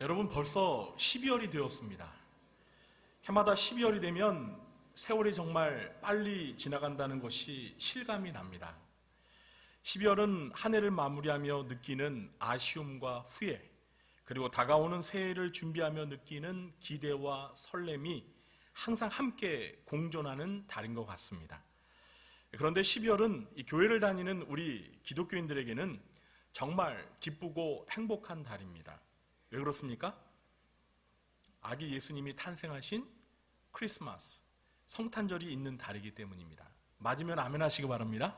여러분, 벌써 12월이 되었습니다. 해마다 12월이 되면 세월이 정말 빨리 지나간다는 것이 실감이 납니다. 12월은 한 해를 마무리하며 느끼는 아쉬움과 후회, 그리고 다가오는 새해를 준비하며 느끼는 기대와 설렘이 항상 함께 공존하는 달인 것 같습니다. 그런데 12월은 이 교회를 다니는 우리 기독교인들에게는 정말 기쁘고 행복한 달입니다. 왜 그렇습니까? 아기 예수님이 탄생하신 크리스마스, 성탄절이 있는 달이기 때문입니다. 맞으면 아멘 하시기 바랍니다.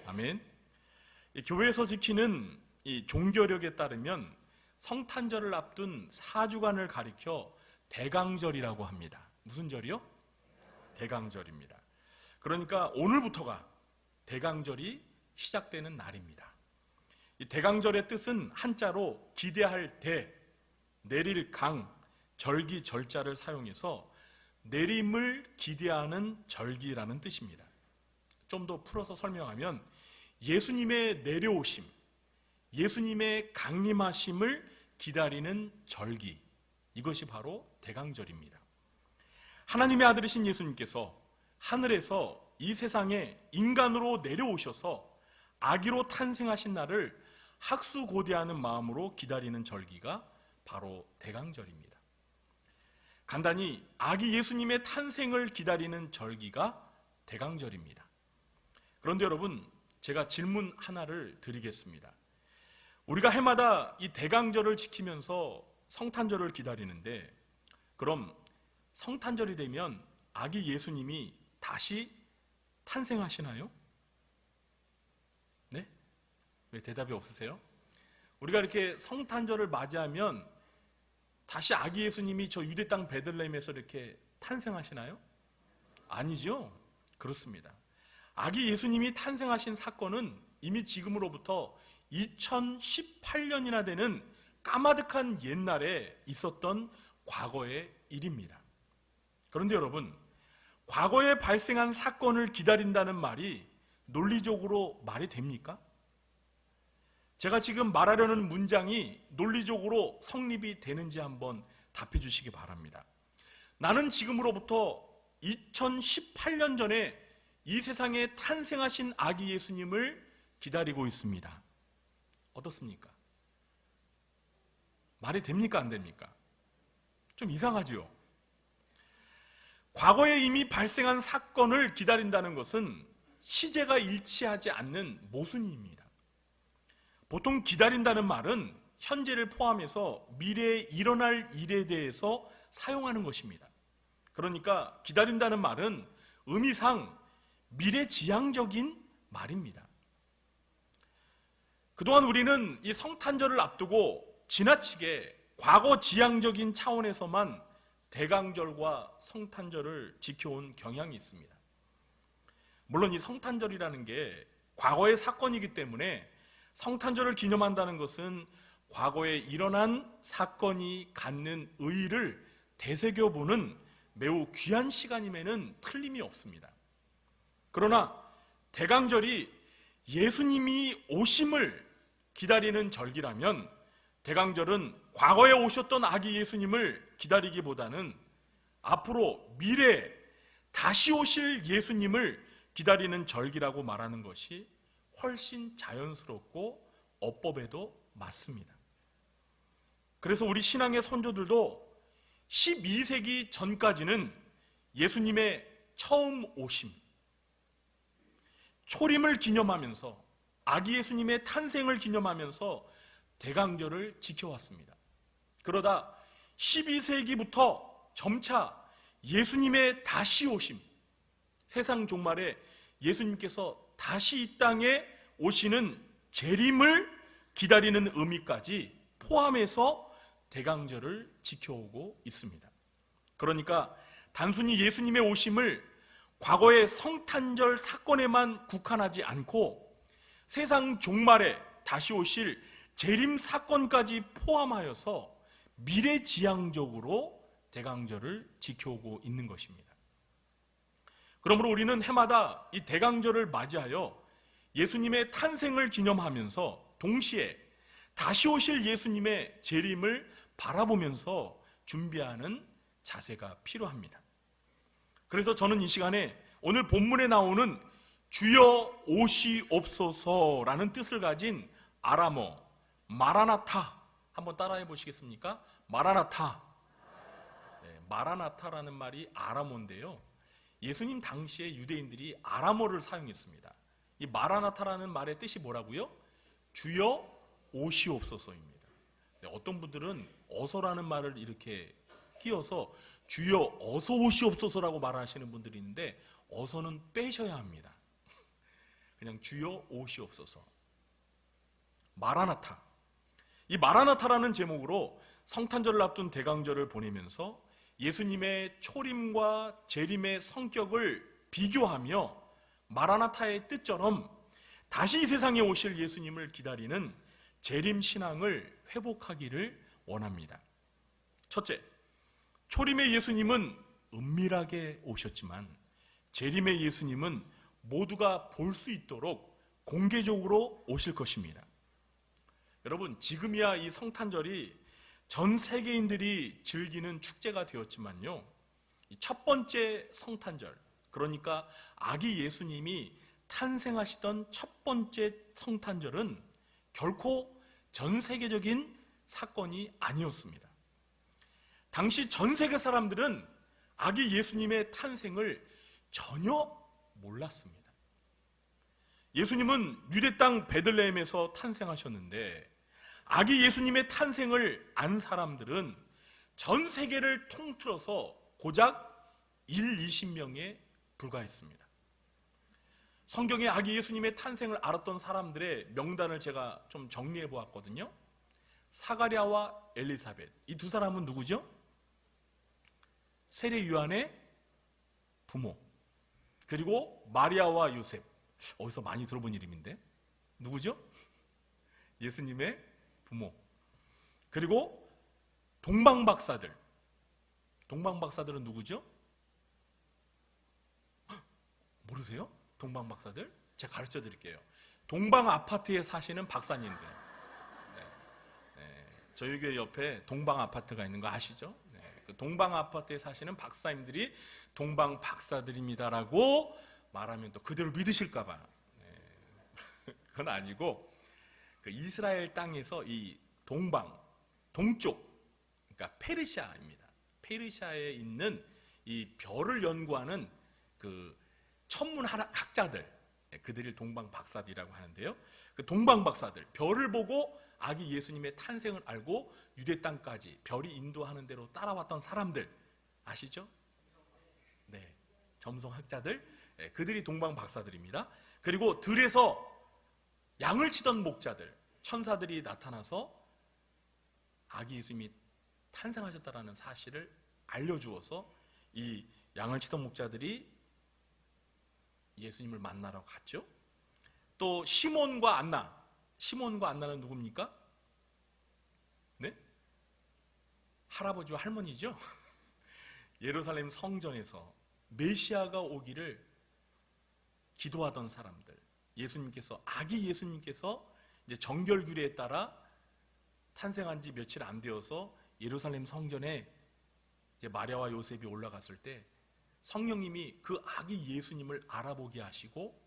아멘. 교회에서 지키는 이 종교력에 따르면 성탄절을 앞둔 4주간을 가리켜 대강절이라고 합니다. 무슨 절이요? 대강절입니다. 그러니까 오늘부터가 대강절이 시작되는 날입니다. 이 대강절의 뜻은 한자로 기대할 대, 내릴 강, 절기 절자를 사용해서 내림을 기대하는 절기라는 뜻입니다. 좀 더 풀어서 설명하면 예수님의 내려오심, 예수님의 강림하심을 기다리는 절기, 이것이 바로 대강절입니다. 하나님의 아들이신 예수님께서 하늘에서 이 세상에 인간으로 내려오셔서 아기로 탄생하신 날을 학수고대하는 마음으로 기다리는 절기가 바로 대강절입니다. 간단히 아기 예수님의 탄생을 기다리는 절기가 대강절입니다. 그런데 여러분, 제가 질문 하나를 드리겠습니다. 우리가 해마다 이 대강절을 지키면서 성탄절을 기다리는데, 그럼 성탄절이 되면 아기 예수님이 다시 탄생하시나요? 네? 왜 대답이 없으세요? 우리가 이렇게 성탄절을 맞이하면 다시 아기 예수님이 저 유대 땅 베들레헴에서 이렇게 탄생하시나요? 아니죠. 그렇습니다. 아기 예수님이 탄생하신 사건은 이미 지금으로부터 2018년이나 되는 까마득한 옛날에 있었던 과거의 일입니다. 그런데 여러분, 과거에 발생한 사건을 기다린다는 말이 논리적으로 말이 됩니까? 제가 지금 말하려는 문장이 논리적으로 성립이 되는지 한번 답해 주시기 바랍니다. 나는 지금으로부터 2018년 전에 이 세상에 탄생하신 아기 예수님을 기다리고 있습니다. 어떻습니까? 말이 됩니까? 안 됩니까? 좀 이상하죠? 과거에 이미 발생한 사건을 기다린다는 것은 시제가 일치하지 않는 모순입니다. 보통 기다린다는 말은 현재를 포함해서 미래에 일어날 일에 대해서 사용하는 것입니다. 그러니까 기다린다는 말은 의미상 미래지향적인 말입니다. 그동안 우리는 이 성탄절을 앞두고 지나치게 과거지향적인 차원에서만 대강절과 성탄절을 지켜온 경향이 있습니다. 물론 이 성탄절이라는 게 과거의 사건이기 때문에 성탄절을 기념한다는 것은 과거에 일어난 사건이 갖는 의의를 되새겨보는 매우 귀한 시간임에는 틀림이 없습니다. 그러나 대강절이 예수님이 오심을 기다리는 절기라면 대강절은 과거에 오셨던 아기 예수님을 기다리기보다는 앞으로 미래에 다시 오실 예수님을 기다리는 절기라고 말하는 것이 훨씬 자연스럽고 어법에도 맞습니다. 그래서 우리 신앙의 선조들도 12세기 전까지는 예수님의 처음 오심, 초림을 기념하면서 아기 예수님의 탄생을 기념하면서 대강절을 지켜왔습니다. 그러다 12세기부터 점차 예수님의 다시 오심, 세상 종말에 예수님께서 다시 이 땅에 오시는 재림을 기다리는 의미까지 포함해서 대강절을 지켜오고 있습니다. 그러니까 단순히 예수님의 오심을 과거의 성탄절 사건에만 국한하지 않고 세상 종말에 다시 오실 재림 사건까지 포함하여서 미래지향적으로 대강절을 지켜오고 있는 것입니다. 그러므로 우리는 해마다 이 대강절을 맞이하여 예수님의 탄생을 기념하면서 동시에 다시 오실 예수님의 재림을 바라보면서 준비하는 자세가 필요합니다. 그래서 저는 이 시간에 오늘 본문에 나오는 주여 오시옵소서라는 뜻을 가진 아람어 마라나타, 한번 따라해 보시겠습니까? 마라나타. 네, 마라나타라는 말이 아람어인데요, 예수님 당시에 유대인들이 아람어를 사용했습니다. 이 마라나타라는 말의 뜻이 뭐라고요? 주여 오시옵소서입니다. 네, 어떤 분들은 어서라는 말을 이렇게 끼워서 주여 어서 오시옵소서라고 말하시는 분들이 있는데, 어서는 빼셔야 합니다. 그냥 주여 오시옵소서. 마라나타. 이 마라나타라는 제목으로 성탄절을 앞둔 대강절을 보내면서 예수님의 초림과 재림의 성격을 비교하며 마라나타의 뜻처럼 다시 이 세상에 오실 예수님을 기다리는 재림 신앙을 회복하기를 원합니다. 첫째, 초림의 예수님은 은밀하게 오셨지만 재림의 예수님은 모두가 볼 수 있도록 공개적으로 오실 것입니다. 여러분, 지금이야 이 성탄절이 전 세계인들이 즐기는 축제가 되었지만요, 첫 번째 성탄절, 그러니까 아기 예수님이 탄생하시던 첫 번째 성탄절은 결코 전 세계적인 사건이 아니었습니다. 당시 전 세계 사람들은 아기 예수님의 탄생을 전혀 몰랐습니다. 예수님은 유대 땅 베들레헴에서 탄생하셨는데, 아기 예수님의 탄생을 안 사람들은 전 세계를 통틀어서 고작 20명에 불과했습니다. 성경에 아기 예수님의 탄생을 알았던 사람들의 명단을 제가 좀 정리해 보았거든요. 사가랴와 엘리사벳, 이 두 사람은 누구죠? 세례 요한의 부모, 그리고 마리아와 요셉, 어디서 많이 들어본 이름인데 누구죠? 예수님의 부모. 그리고 동방박사들, 동방박사들은 누구죠? 모르세요? 동방박사들? 제가 가르쳐 드릴게요. 동방아파트에 사시는 박사님들. 저희 교회 옆에 동방아파트가 있는 거 아시죠? 그 동방아파트에 사시는 박사님들이 동방박사들입니다라고 말하면 또 그대로 믿으실까봐. 그건 아니고, 그 이스라엘 땅에서 이 동쪽, 그러니까 페르시아입니다. 페르시아에 있는 이 별을 연구하는 그 천문학자들, 그들이 동방박사들이라고 하는데요, 그 동방박사들, 별을 보고 아기 예수님의 탄생을 알고 유대 땅까지 별이 인도하는 대로 따라왔던 사람들 아시죠? 네, 점성학자들, 그들이 동방박사들입니다. 그리고 들에서 양을 치던 목자들, 천사들이 나타나서 아기 예수님이 탄생하셨다는 사실을 알려주어서 이 양을 치던 목자들이 예수님을 만나러 갔죠. 또 시몬과 안나는 누굽니까? 네? 할아버지와 할머니죠. 예루살렘 성전에서 메시아가 오기를 기도하던 사람들, 아기 예수님께서 이제 정결규례에 따라 탄생한 지 며칠 안 되어서 예루살렘 성전에 이제 마리아와 요셉이 올라갔을 때 성령님이 그 아기 예수님을 알아보게 하시고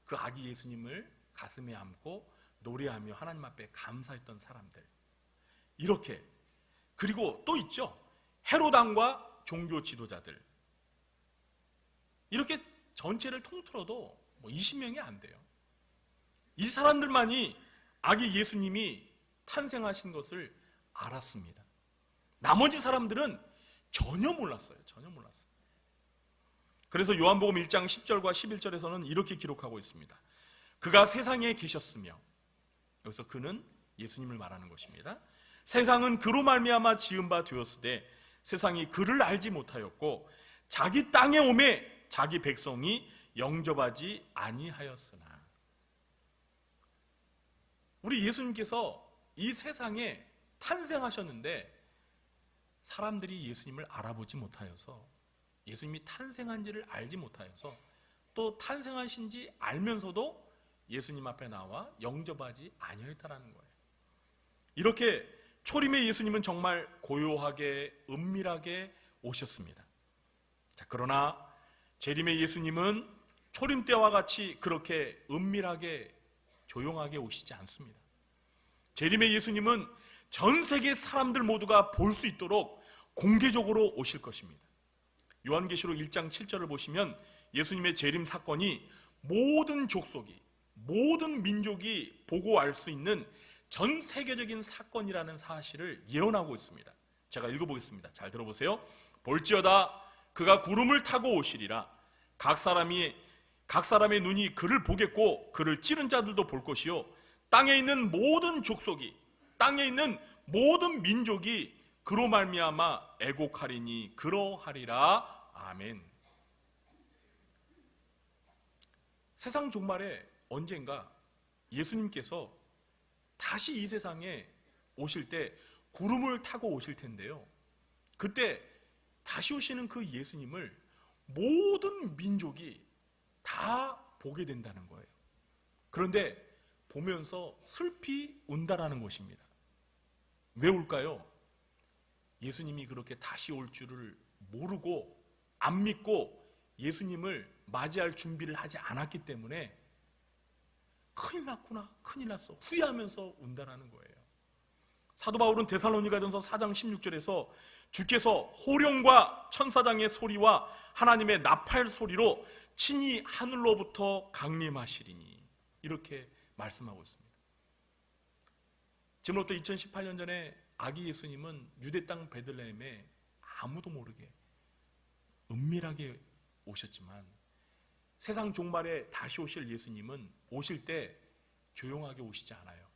그 아기 예수님을 가슴에 안고 노래하며 하나님 앞에 감사했던 사람들, 이렇게. 그리고 또 있죠, 헤롯 왕과 종교 지도자들. 이렇게 전체를 통틀어도 20명이 안 돼요. 이 사람들만이 아기 예수님이 탄생하신 것을 알았습니다. 나머지 사람들은 전혀 몰랐어요. 그래서 요한복음 1장 10절과 11절에서는 이렇게 기록하고 있습니다. 그가 세상에 계셨으며, 여기서 그는 예수님을 말하는 것입니다. 세상은 그로 말미암아 지은 바 되었으되 세상이 그를 알지 못하였고 자기 땅에 오매 자기 백성이 영접하지 아니하였으나. 우리 예수님께서 이 세상에 탄생하셨는데 사람들이 예수님을 알아보지 못하여서, 예수님이 탄생한지를 알지 못하여서, 또 탄생하신지 알면서도 예수님 앞에 나와 영접하지 아니하였다는 거예요. 이렇게 초림의 예수님은 정말 고요하게 은밀하게 오셨습니다. 자, 그러나 재림의 예수님은 초림 때와 같이 그렇게 은밀하게 조용하게 오시지 않습니다. 재림의 예수님은 전 세계 사람들 모두가 볼 수 있도록 공개적으로 오실 것입니다. 요한계시록 1장 7절을 보시면 예수님의 재림 사건이 모든 족속이, 모든 민족이 보고 알 수 있는 전 세계적인 사건이라는 사실을 예언하고 있습니다. 제가 읽어보겠습니다. 잘 들어보세요. 볼지어다 그가 구름을 타고 오시리라. 각 사람의 눈이 그를 보겠고 그를 찌른 자들도 볼 것이요 땅에 있는 모든 족속이, 땅에 있는 모든 민족이 그로 말미암아 애곡하리니 그러하리라. 아멘. 세상 종말에 언젠가 예수님께서 다시 이 세상에 오실 때 구름을 타고 오실 텐데요, 그때 다시 오시는 그 예수님을 모든 민족이 다 보게 된다는 거예요. 그런데 보면서 슬피 운다라는 것입니다. 왜 울까요? 예수님이 그렇게 다시 올 줄을 모르고 안 믿고 예수님을 맞이할 준비를 하지 않았기 때문에 큰일 났구나, 큰일 났어, 후회하면서 운다라는 거예요. 사도 바울은 데살로니가전서 4장 16절에서 주께서 호령과 천사장의 소리와 하나님의 나팔 소리로 친히 하늘로부터 강림하시리니, 이렇게 말씀하고 있습니다. 지금부터 2018년 전에 아기 예수님은 유대 땅 베들레헴에 아무도 모르게 은밀하게 오셨지만, 세상 종말에 다시 오실 예수님은 오실 때 조용하게 오시지 않아요.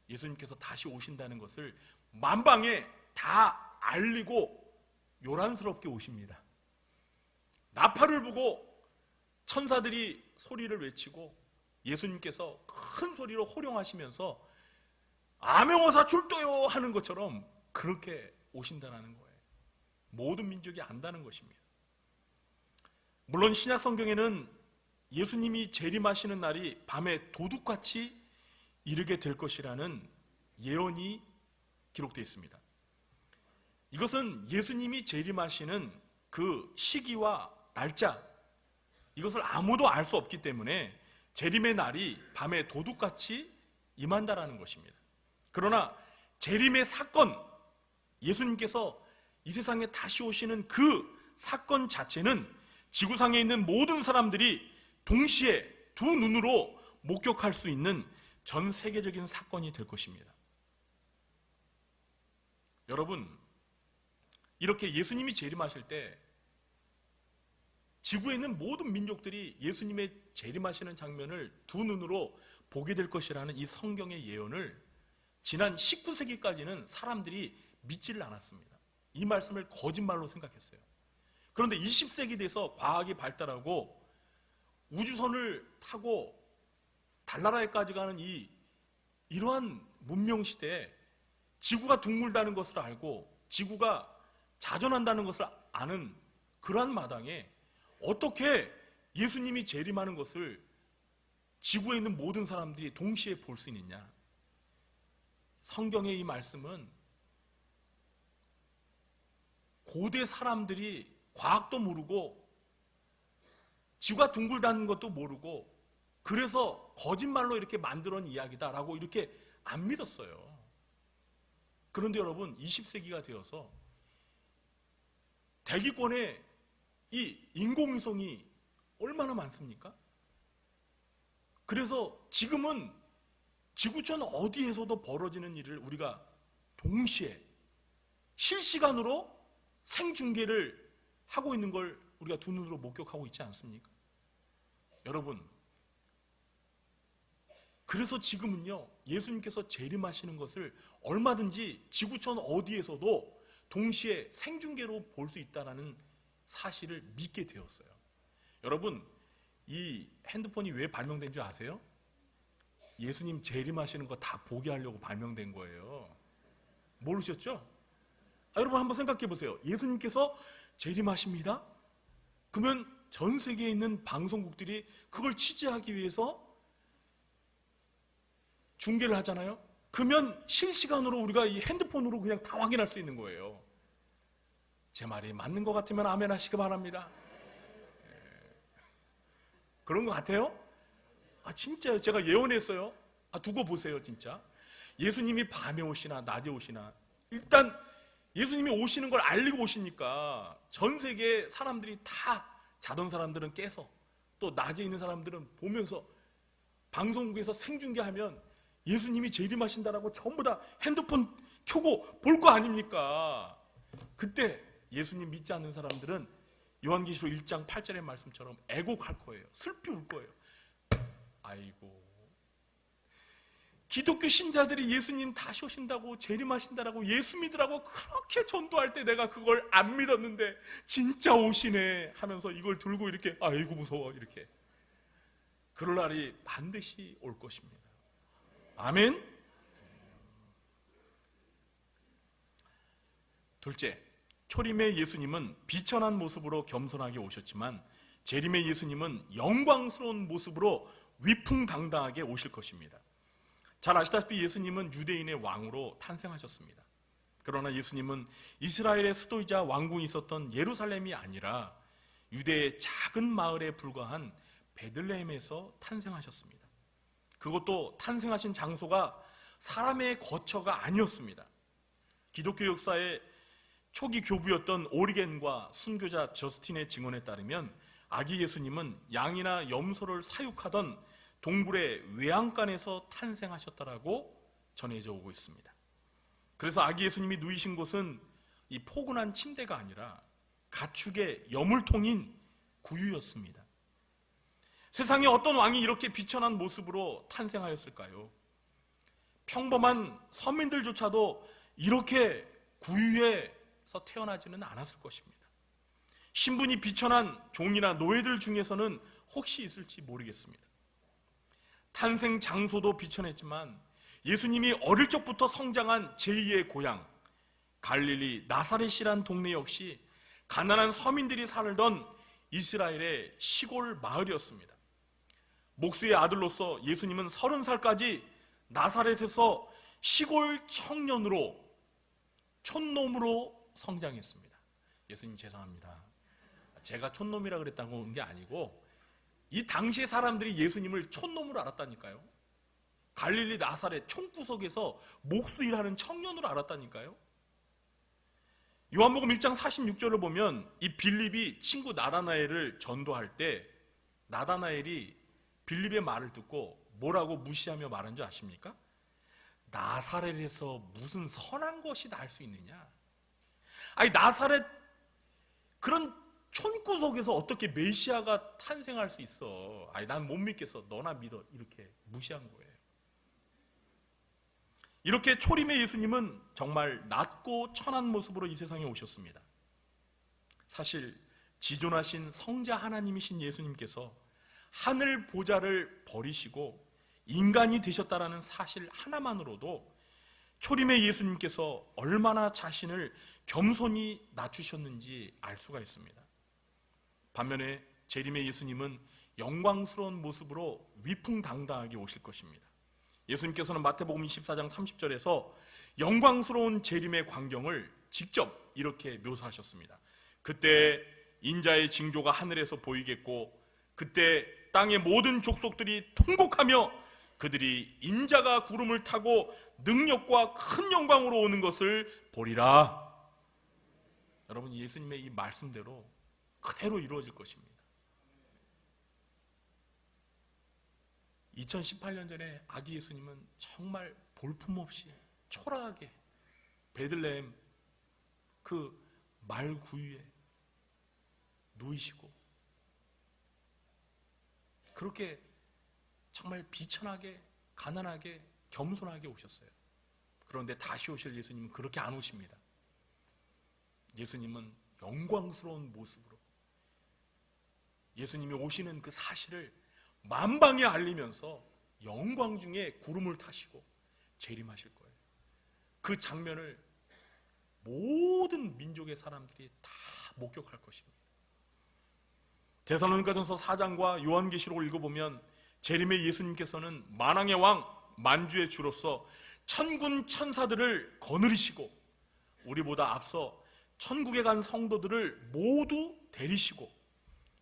예수님께서 다시 오신다는 것을 만방에 다 알리고 요란스럽게 오십니다. 나팔을 부고 천사들이 소리를 외치고 예수님께서 큰 소리로 호령하시면서 암행어사 출도요 하는 것처럼 그렇게 오신다는 거예요. 모든 민족이 안다는 것입니다. 물론 신약 성경에는 예수님이 재림하시는 날이 밤에 도둑같이 이르게 될 것이라는 예언이 기록되어 있습니다. 이것은 예수님이 재림하시는 그 시기와 날짜, 이것을 아무도 알 수 없기 때문에 재림의 날이 밤에 도둑같이 임한다라는 것입니다. 그러나 재림의 사건, 예수님께서 이 세상에 다시 오시는 그 사건 자체는 지구상에 있는 모든 사람들이 동시에 두 눈으로 목격할 수 있는 전 세계적인 사건이 될 것입니다. 여러분, 이렇게 예수님이 재림하실 때 지구에 있는 모든 민족들이 예수님의 재림하시는 장면을 두 눈으로 보게 될 것이라는 이 성경의 예언을 지난 19세기까지는 사람들이 믿지를 않았습니다. 이 말씀을 거짓말로 생각했어요. 그런데 20세기 돼서 과학이 발달하고 우주선을 타고 달나라에까지 가는 이러한 문명 시대에 지구가 둥글다는 것을 알고 지구가 자전한다는 것을 아는 그러한 마당에 어떻게 예수님이 재림하는 것을 지구에 있는 모든 사람들이 동시에 볼 수 있느냐? 성경의 이 말씀은 고대 사람들이 과학도 모르고 지구가 둥글다는 것도 모르고 그래서 거짓말로 이렇게 만들어 놓은 이야기다라고 이렇게 안 믿었어요. 그런데 여러분, 20세기가 되어서 대기권에 이 인공위성이 얼마나 많습니까? 그래서 지금은 지구촌 어디에서도 벌어지는 일을 우리가 동시에 실시간으로 생중계를 하고 있는 걸 우리가 두 눈으로 목격하고 있지 않습니까? 여러분, 그래서 지금은요, 예수님께서 재림하시는 것을 얼마든지 지구촌 어디에서도 동시에 생중계로 볼 수 있다는 사실을 믿게 되었어요. 여러분, 이 핸드폰이 왜 발명된 줄 아세요? 예수님 재림하시는 거 다 보게 하려고 발명된 거예요. 모르셨죠? 여러분 한번 생각해 보세요. 예수님께서 재림하십니다. 그러면 전 세계에 있는 방송국들이 그걸 취재하기 위해서 중계를 하잖아요. 그러면 실시간으로 우리가 이 핸드폰으로 그냥 다 확인할 수 있는 거예요. 제 말이 맞는 것 같으면 아멘 하시기 바랍니다. 그런 것 같아요? 진짜요. 제가 예언했어요. 두고 보세요. 진짜 예수님이 밤에 오시나 낮에 오시나, 일단 예수님이 오시는 걸 알리고 오시니까 전 세계 사람들이 다, 자던 사람들은 깨서, 또 낮에 있는 사람들은 보면서, 방송국에서 생중계하면 예수님이 재림하신다라고 전부 다 핸드폰 켜고 볼 거 아닙니까? 그때 예수님 믿지 않는 사람들은 요한계시록 1장 8절의 말씀처럼 애곡할 거예요. 슬피 울 거예요. 아이고, 기독교 신자들이 예수님 다시 오신다고, 재림하신다라고, 예수 믿으라고 그렇게 전도할 때 내가 그걸 안 믿었는데 진짜 오시네 하면서 이걸 들고 이렇게 아이고 무서워, 이렇게 그럴 날이 반드시 올 것입니다. 아멘. 둘째, 초림의 예수님은 비천한 모습으로 겸손하게 오셨지만 재림의 예수님은 영광스러운 모습으로 위풍당당하게 오실 것입니다. 잘 아시다시피 예수님은 유대인의 왕으로 탄생하셨습니다. 그러나 예수님은 이스라엘의 수도이자 왕궁이 있었던 예루살렘이 아니라 유대의 작은 마을에 불과한 베들레헴에서 탄생하셨습니다. 그것도 탄생하신 장소가 사람의 거처가 아니었습니다. 기독교 역사의 초기 교부였던 오리겐과 순교자 저스틴의 증언에 따르면 아기 예수님은 양이나 염소를 사육하던 동굴의 외양간에서 탄생하셨다라고 전해져 오고 있습니다. 그래서 아기 예수님이 누이신 곳은 이 포근한 침대가 아니라 가축의 여물통인 구유였습니다. 세상에 어떤 왕이 이렇게 비천한 모습으로 탄생하였을까요? 평범한 서민들조차도 이렇게 구유에서 태어나지는 않았을 것입니다. 신분이 비천한 종이나 노예들 중에서는 혹시 있을지 모르겠습니다. 탄생 장소도 비천했지만 예수님이 어릴 적부터 성장한 제2의 고향 갈릴리 나사렛이란 동네 역시 가난한 서민들이 살던 이스라엘의 시골 마을이었습니다. 목수의 아들로서 예수님은 30살까지 나사렛에서 시골 청년으로, 촌놈으로 성장했습니다. 예수님 죄송합니다. 제가 촌놈이라 그랬다고 한 게 아니고 이 당시의 사람들이 예수님을 촌놈으로 알았다니까요. 갈릴리 나사렛 촌구석에서 목수 일하는 청년으로 알았다니까요. 요한복음 1장 46절을 보면 이 빌립이 친구 나다나엘을 전도할 때 나다나엘이 빌립의 말을 듣고 뭐라고 무시하며 말한 줄 아십니까? 나사렛에서 무슨 선한 것이 날 수 있느냐? 아니 나사렛 그런 촌구석에서 어떻게 메시아가 탄생할 수 있어? 아니 난 못 믿겠어. 너나 믿어. 이렇게 무시한 거예요. 이렇게 초림의 예수님은 정말 낮고 천한 모습으로 이 세상에 오셨습니다. 사실 지존하신 성자 하나님이신 예수님께서 하늘 보좌를 버리시고 인간이 되셨다라는 사실 하나만으로도 초림의 예수님께서 얼마나 자신을 겸손히 낮추셨는지 알 수가 있습니다. 반면에 재림의 예수님은 영광스러운 모습으로 위풍당당하게 오실 것입니다. 예수님께서는 마태복음 24장 30절에서 영광스러운 재림의 광경을 직접 이렇게 묘사하셨습니다. 그때 인자의 징조가 하늘에서 보이겠고 그때 땅의 모든 족속들이 통곡하며 그들이 인자가 구름을 타고 능력과 큰 영광으로 오는 것을 보리라. 여러분, 예수님의 이 말씀대로 그대로 이루어질 것입니다. 2018년 전에 아기 예수님은 정말 볼품없이 초라하게 베들레헴 그 말 구유에 누이시고 그렇게 정말 비천하게 가난하게 겸손하게 오셨어요. 그런데 다시 오실 예수님은 그렇게 안 오십니다. 예수님은 영광스러운 모습으로 예수님이 오시는 그 사실을 만방에 알리면서 영광 중에 구름을 타시고 재림하실 거예요. 그 장면을 모든 민족의 사람들이 다 목격할 것입니다. 데살로니가전서 4장과 요한계시록을 읽어보면 재림의 예수님께서는 만왕의 왕 만주의 주로서 천군 천사들을 거느리시고 우리보다 앞서 천국에 간 성도들을 모두 데리시고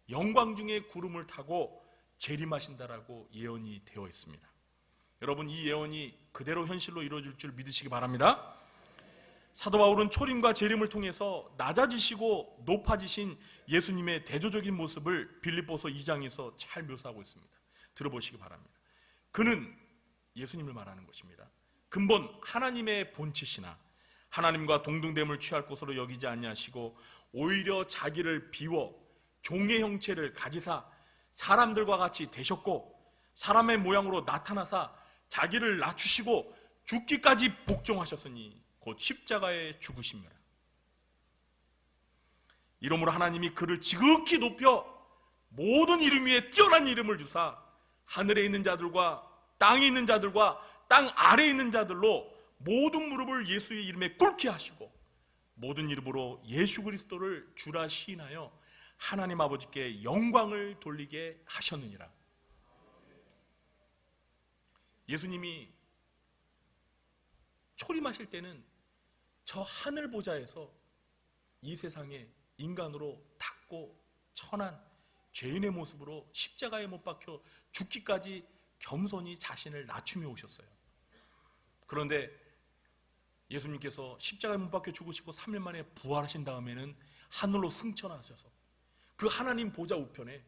영광 중에 구름을 타고 재림하신다라고 예언이 되어 있습니다. 여러분, 이 예언이 그대로 현실로 이루어질 줄 믿으시기 바랍니다. 사도 바울은 초림과 재림을 통해서 낮아지시고 높아지신 예수님의 대조적인 모습을 빌립보서 2장에서 잘 묘사하고 있습니다. 들어보시기 바랍니다. 그는 예수님을 말하는 것입니다. 근본 하나님의 본체시나 하나님과 동등됨을 취할 것으로 여기지 아니하시고 오히려 자기를 비워 종의 형체를 가지사 사람들과 같이 되셨고 사람의 모양으로 나타나사 자기를 낮추시고 죽기까지 복종하셨으니 곧 십자가에 죽으심이라. 이러므로 하나님이 그를 지극히 높여 모든 이름 위에 뛰어난 이름을 주사 하늘에 있는 자들과 땅에 있는 자들과 땅 아래에 있는 자들로 모든 무릎을 예수의 이름에 꿇게 하시고 모든 이름으로 예수 그리스도를 주라 시인하여 하나님 아버지께 영광을 돌리게 하셨느니라. 예수님이 초림하실 때는 저 하늘 보좌에서 이 세상에 인간으로 닿고 천한 죄인의 모습으로 십자가에 못 박혀 죽기까지 겸손히 자신을 낮추며 오셨어요. 그런데 예수님께서 십자가에 못 박혀 죽으시고 3일 만에 부활하신 다음에는 하늘로 승천하셔서 그 하나님 보좌 우편에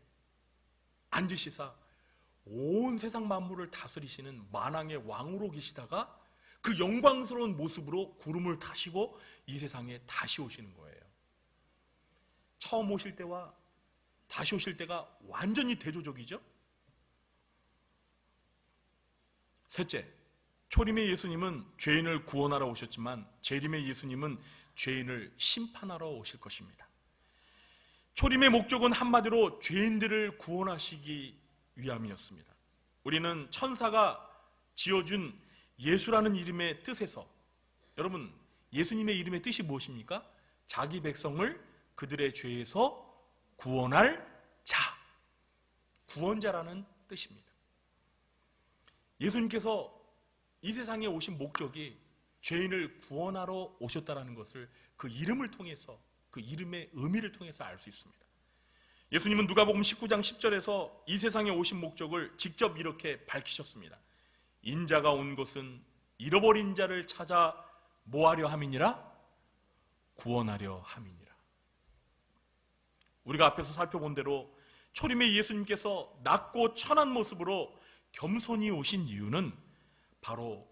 앉으시사 온 세상 만물을 다스리시는 만왕의 왕으로 계시다가 그 영광스러운 모습으로 구름을 타시고 이 세상에 다시 오시는 거예요. 처음 오실 때와 다시 오실 때가 완전히 대조적이죠. 셋째, 초림의 예수님은 죄인을 구원하러 오셨지만 재림의 예수님은 죄인을 심판하러 오실 것입니다. 초림의 목적은 한마디로 죄인들을 구원하시기 위함이었습니다. 우리는 천사가 지어준 예수라는 이름의 뜻에서, 여러분, 예수님의 이름의 뜻이 무엇입니까? 자기 백성을 그들의 죄에서 구원할 자, 구원자라는 뜻입니다. 예수님께서 이 세상에 오신 목적이 죄인을 구원하러 오셨다는 것을 그 이름을 통해서, 그 이름의 의미를 통해서 알 수 있습니다. 예수님은 누가복음 19장 10절에서 이 세상에 오신 목적을 직접 이렇게 밝히셨습니다. 인자가 온 것은 잃어버린 자를 찾아 뭐하려 함이니라? 구원하려 함이니라. 우리가 앞에서 살펴본 대로 초림의 예수님께서 낮고 천한 모습으로 겸손히 오신 이유는 바로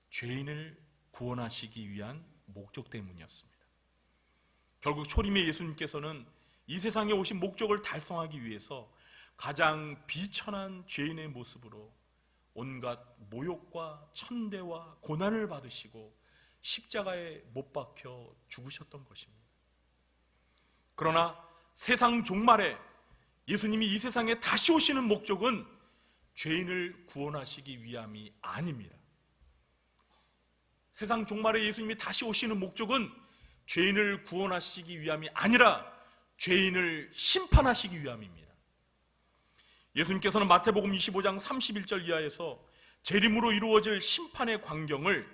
죄인을 구원하시기 위한 목적 때문이었습니다. 결국 초림의 예수님께서는 이 세상에 오신 목적을 달성하기 위해서 가장 비천한 죄인의 모습으로 온갖 모욕과 천대와 고난을 받으시고 십자가에 못 박혀 죽으셨던 것입니다. 그러나 세상 종말에 예수님이 이 세상에 다시 오시는 목적은 죄인을 구원하시기 위함이 아닙니다. 세상 종말에 예수님이 다시 오시는 목적은 죄인을 구원하시기 위함이 아니라 죄인을 심판하시기 위함입니다. 예수님께서는 마태복음 25장 31절 이하에서 재림으로 이루어질 심판의 광경을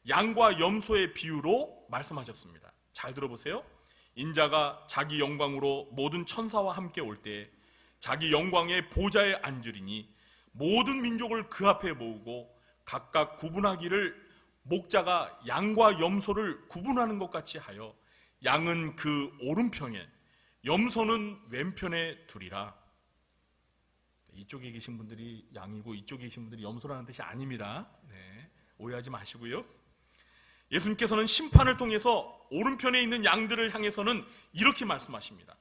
양과 염소의 비유로 말씀하셨습니다. 잘 들어보세요. 인자가 자기 영광으로 모든 천사와 함께 올 때 자기 영광의 보좌에 앉으리니 모든 민족을 그 앞에 모으고 각각 구분하기를 목자가 양과 염소를 구분하는 것 같이 하여 양은 그 오른편에 염소는 왼편에 두리라. 이쪽에 계신 분들이 양이고 이쪽에 계신 분들이 염소라는 뜻이 아닙니다. 네, 오해하지 마시고요. 예수님께서는 심판을 통해서 오른편에 있는 양들을 향해서는 이렇게 말씀하십니다.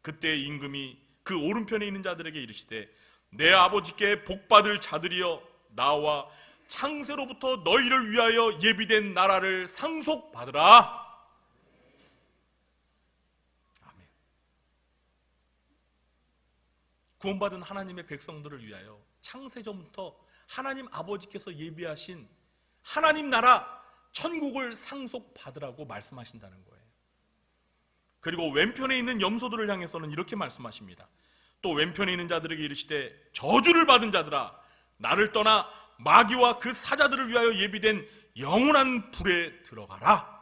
그때 임금이 그 오른편에 있는 자들에게 이르시되 내 아버지께 복받을 자들이여 나와 창세로부터 너희를 위하여 예비된 나라를 상속받으라. 아멘. 구원받은 하나님의 백성들을 위하여 창세전부터 하나님 아버지께서 예비하신 하나님 나라 천국을 상속받으라고 말씀하신다는 거예요. 그리고 왼편에 있는 염소들을 향해서는 이렇게 말씀하십니다. 또 왼편에 있는 자들에게 이르시되 저주를 받은 자들아 나를 떠나 마귀와 그 사자들을 위하여 예비된 영원한 불에 들어가라.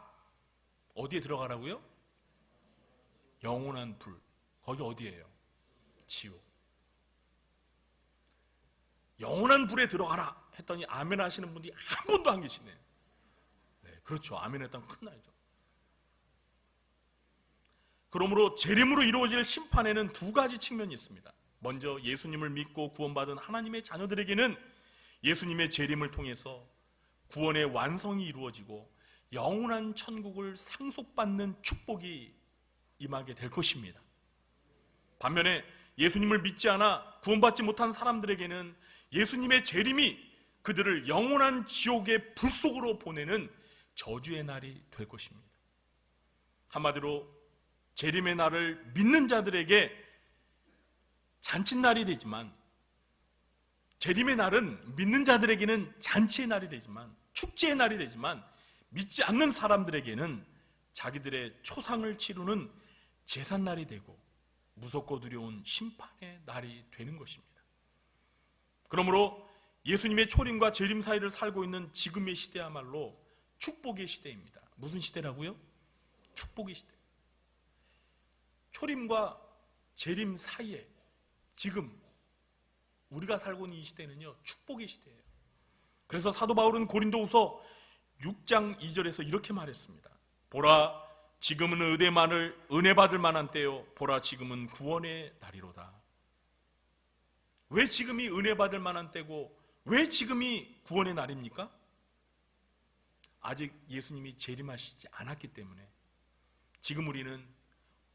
어디에 들어가라고요? 영원한 불. 거기 어디예요? 지옥. 영원한 불에 들어가라 했더니 아멘 하시는 분이 한 분도 안 계시네요. 네, 그렇죠. 아멘 했다면 큰일 나죠. 그러므로 재림으로 이루어질 심판에는 두 가지 측면이 있습니다. 먼저 예수님을 믿고 구원받은 하나님의 자녀들에게는 예수님의 재림을 통해서 구원의 완성이 이루어지고 영원한 천국을 상속받는 축복이 임하게 될 것입니다. 반면에 예수님을 믿지 않아 구원받지 못한 사람들에게는 예수님의 재림이 그들을 영원한 지옥의 불 속으로 보내는 저주의 날이 될 것입니다. 한마디로 재림의 날을 믿는 자들에게 잔칫날이 되지만, 재림의 날은 믿는 자들에게는 잔치의 날이 되지만, 축제의 날이 되지만, 믿지 않는 사람들에게는 자기들의 초상을 치르는 제삿날이 되고 무섭고 두려운 심판의 날이 되는 것입니다. 그러므로 예수님의 초림과 재림 사이를 살고 있는 지금의 시대야말로 축복의 시대입니다. 무슨 시대라고요? 축복의 시대. 초림과 재림 사이에 지금 우리가 살고 있는 이 시대는요, 축복의 시대예요. 그래서 사도 바울은 고린도후서 6장 2절에서 이렇게 말했습니다. 보라, 지금은 은혜 받을 만한 때요. 보라, 지금은 구원의 날이로다. 왜 지금이 은혜 받을 만한 때고 왜 지금이 구원의 날입니까? 아직 예수님이 재림하시지 않았기 때문에 지금 우리는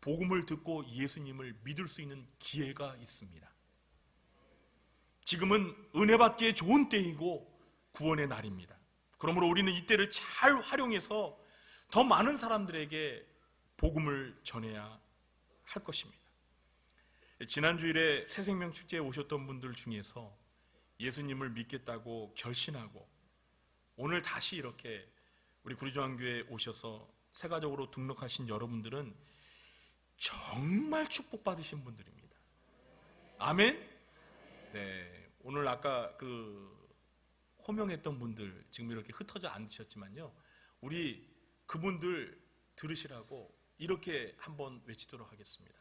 복음을 듣고 예수님을 믿을 수 있는 기회가 있습니다. 지금은 은혜 받기에 좋은 때이고 구원의 날입니다. 그러므로 우리는 이 때를 잘 활용해서 더 많은 사람들에게 복음을 전해야 할 것입니다. 지난 주일에 새생명 축제에 오셨던 분들 중에서 예수님을 믿겠다고 결심하고 오늘 다시 이렇게 우리 구리조항교회에 오셔서 새가족으로 등록하신 여러분들은 정말 축복받으신 분들입니다. 아멘? 네, 오늘 아까 호명했던 분들 지금 이렇게 흩어져 앉으셨지만요, 우리 그분들 들으시라고 이렇게 한번 외치도록 하겠습니다.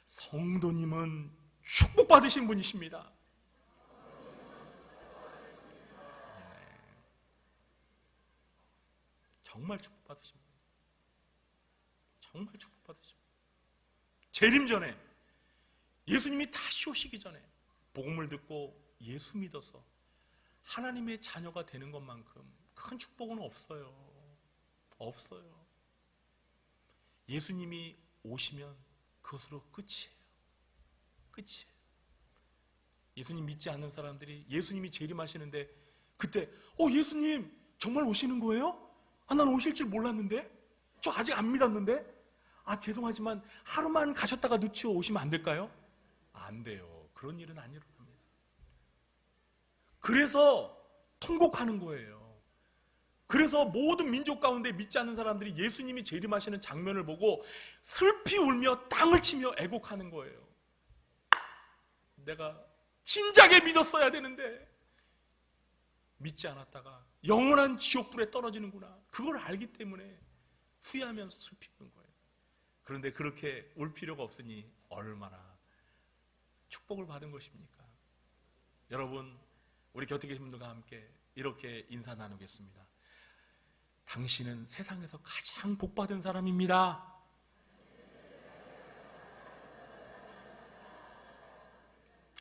성도님은 축복받으신 분이십니다. 네. 정말 축복받으신 분. 정말 축복받으신 분. 재림 전에, 예수님이 다시 오시기 전에 복음을 듣고 예수 믿어서 하나님의 자녀가 되는 것만큼 큰 축복은 없어요. 없어요. 예수님이 오시면 그것으로 끝이에요. 끝이에요. 예수님 믿지 않는 사람들이 예수님이 재림하시는데 그때 예수님 정말 오시는 거예요? 난 오실 줄 몰랐는데? 저 아직 안 믿었는데? 죄송하지만 하루만 가셨다가 늦추어 오시면 안 될까요? 안 돼요. 그런 일은 안 일어납니다. 그래서 통곡하는 거예요. 그래서 모든 민족 가운데 믿지 않는 사람들이 예수님이 재림하시는 장면을 보고 슬피 울며 땅을 치며 애곡하는 거예요. 내가 진작에 믿었어야 되는데 믿지 않았다가 영원한 지옥불에 떨어지는구나. 그걸 알기 때문에 후회하면서 슬피는 거예요. 그런데 그렇게 울 필요가 없으니 얼마나 축복을 받은 것입니까? 여러분, 우리 곁에 계신 분들과 함께 이렇게 인사 나누겠습니다. 당신은 세상에서 가장 복받은 사람입니다.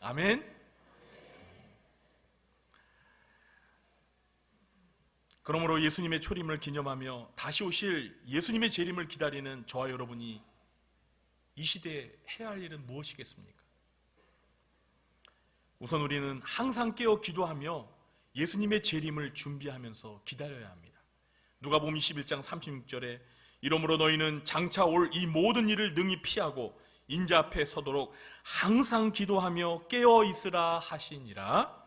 아멘. 그러므로 예수님의 초림을 기념하며 다시 오실 예수님의 재림을 기다리는 저와 여러분이 이 시대에 해야 할 일은 무엇이겠습니까? 우선 우리는 항상 깨어 기도하며 예수님의 재림을 준비하면서 기다려야 합니다. 누가복음 21장 36절에 이러므로 너희는 장차 올 이 모든 일을 능히 피하고 인자 앞에 서도록 항상 기도하며 깨어 있으라 하시니라.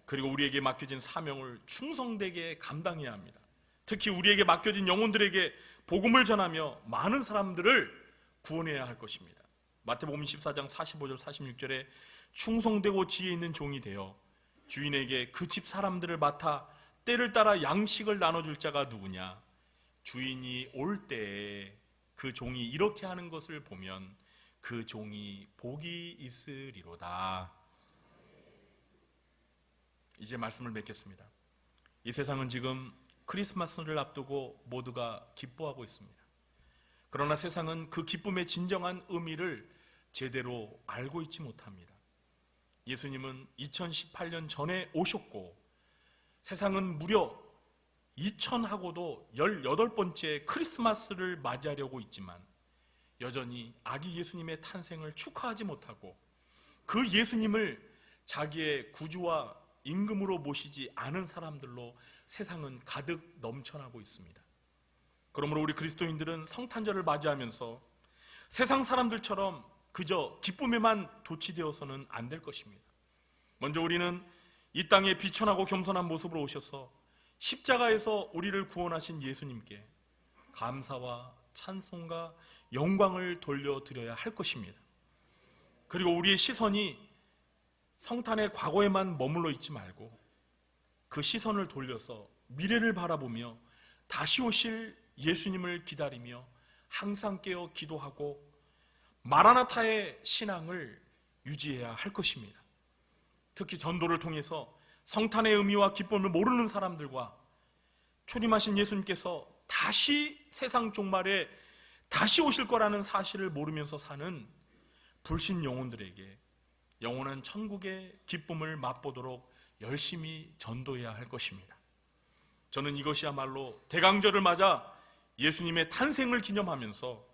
그리고 우리에게 맡겨진 사명을 충성되게 감당해야 합니다. 특히 우리에게 맡겨진 영혼들에게 복음을 전하며 많은 사람들을 구원해야 할 것입니다. 마태복음 14장 45절 46절에 충성되고 지혜 있는 종이 되어 주인에게 그 집 사람들을 맡아 때를 따라 양식을 나눠줄 자가 누구냐? 주인이 올 때에 그 종이 이렇게 하는 것을 보면 그 종이 복이 있으리로다. 이제 말씀을 맺겠습니다. 이 세상은 지금 크리스마스를 앞두고 모두가 기뻐하고 있습니다. 그러나 세상은 그 기쁨의 진정한 의미를 제대로 알고 있지 못합니다. 예수님은 2018년 전에 오셨고 세상은 무려 2000하고도 18번째 크리스마스를 맞이하려고 있지만 여전히 아기 예수님의 탄생을 축하하지 못하고 그 예수님을 자기의 구주와 임금으로 모시지 않은 사람들로 세상은 가득 넘쳐나고 있습니다. 그러므로 우리 그리스도인들은 성탄절을 맞이하면서 세상 사람들처럼 그저 기쁨에만 도취되어서는 안 될 것입니다. 먼저 우리는 이 땅에 비천하고 겸손한 모습으로 오셔서 십자가에서 우리를 구원하신 예수님께 감사와 찬송과 영광을 돌려드려야 할 것입니다. 그리고 우리의 시선이 성탄의 과거에만 머물러 있지 말고 그 시선을 돌려서 미래를 바라보며 다시 오실 예수님을 기다리며 항상 깨어 기도하고 마라나타의 신앙을 유지해야 할 것입니다. 특히 전도를 통해서 성탄의 의미와 기쁨을 모르는 사람들과 초림하신 예수님께서 다시 세상 종말에 다시 오실 거라는 사실을 모르면서 사는 불신 영혼들에게 영원한 천국의 기쁨을 맛보도록 열심히 전도해야 할 것입니다. 저는 이것이야말로 대강절을 맞아 예수님의 탄생을 기념하면서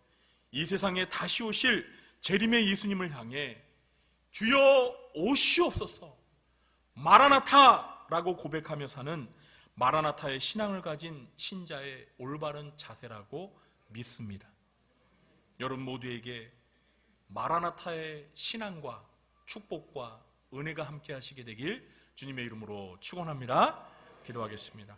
이 세상에 다시 오실 재림의 예수님을 향해 주여 오시옵소서 마라나타라고 고백하며 사는 마라나타의 신앙을 가진 신자의 올바른 자세라고 믿습니다. 여러분 모두에게 마라나타의 신앙과 축복과 은혜가 함께 하시게 되길 주님의 이름으로 축원합니다. 기도하겠습니다.